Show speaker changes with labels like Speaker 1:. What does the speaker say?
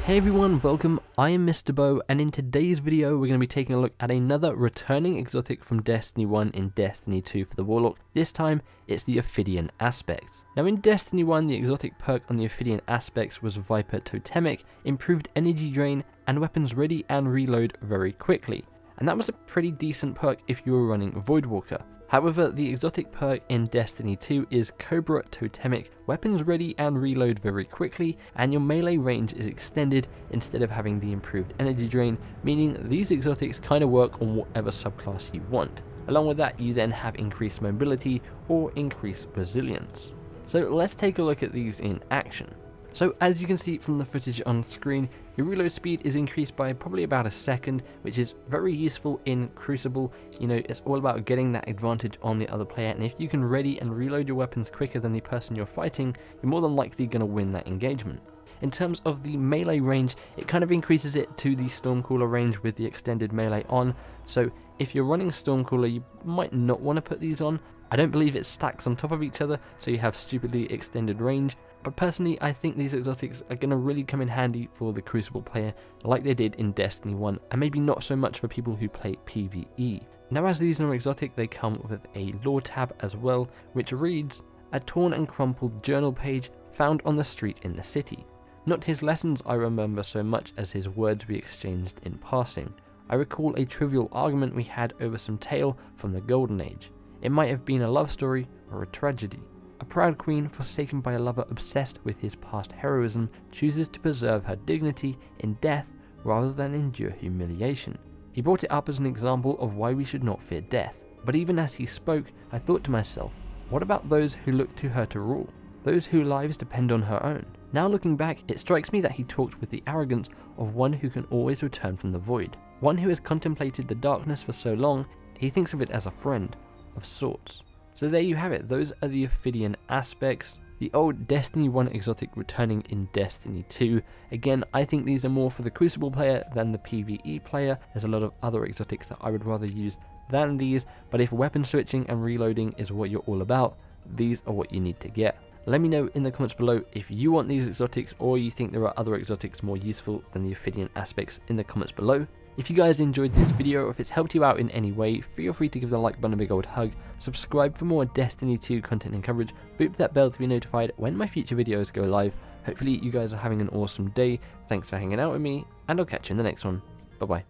Speaker 1: Hey everyone, welcome, I am MisterBo, and in today's video we're going to be taking a look at another returning exotic from Destiny 1 in Destiny 2 for the Warlock. This time, it's the Ophidian Aspect. Now in Destiny 1, the exotic perk on the Ophidian Aspects was Cobra Totemic, improved energy drain, and weapons ready and reload very quickly. And that was a pretty decent perk if you were running Voidwalker. However, the exotic perk in Destiny 2 is Cobra Totemic, weapons ready and reload very quickly, and your melee range is extended instead of having the improved energy drain, meaning these exotics kind of work on whatever subclass you want. Along with that, you then have increased mobility or increased resilience. So let's take a look at these in action. So as you can see from the footage on screen, your reload speed is increased by probably about a second, which is very useful in Crucible. You know, it's all about getting that advantage on the other player, and if you can ready and reload your weapons quicker than the person you're fighting, you're more than likely going to win that engagement. In terms of the melee range, it kind of increases it to the Stormcaller range with the extended melee on, so if you're running Stormcaller, you might not want to put these on. I don't believe it stacks on top of each other, so you have stupidly extended range, but personally I think these exotics are going to really come in handy for the Crucible player like they did in Destiny 1, and maybe not so much for people who play PvE. Now as these are exotic, they come with a lore tab as well, which reads, "A torn and crumpled journal page found on the street in the city. Not his lessons I remember so much as his words we exchanged in passing. I recall a trivial argument we had over some tale from the Golden Age. It might have been a love story or a tragedy. A proud queen, forsaken by a lover obsessed with his past heroism, chooses to preserve her dignity in death rather than endure humiliation." He brought it up as an example of why we should not fear death. But even as he spoke, I thought to myself, what about those who look to her to rule? Those whose lives depend on her own? Now looking back, it strikes me that he talked with the arrogance of one who can always return from the void. One who has contemplated the darkness for so long, he thinks of it as a friend of sorts. So there you have it, those are the Ophidian Aspects, the old Destiny 1 exotic returning in Destiny 2. Again, I think these are more for the Crucible player than the PvE player. There's a lot of other exotics that I would rather use than these, but if weapon switching and reloading is what you're all about, these are what you need to get. Let me know in the comments below if you want these exotics or you think there are other exotics more useful than the Ophidian Aspects in the comments below. If you guys enjoyed this video or if it's helped you out in any way, feel free to give the like button a big old hug, subscribe for more Destiny 2 content and coverage, boop that bell to be notified when my future videos go live. Hopefully you guys are having an awesome day, thanks for hanging out with me, and I'll catch you in the next one. Bye bye.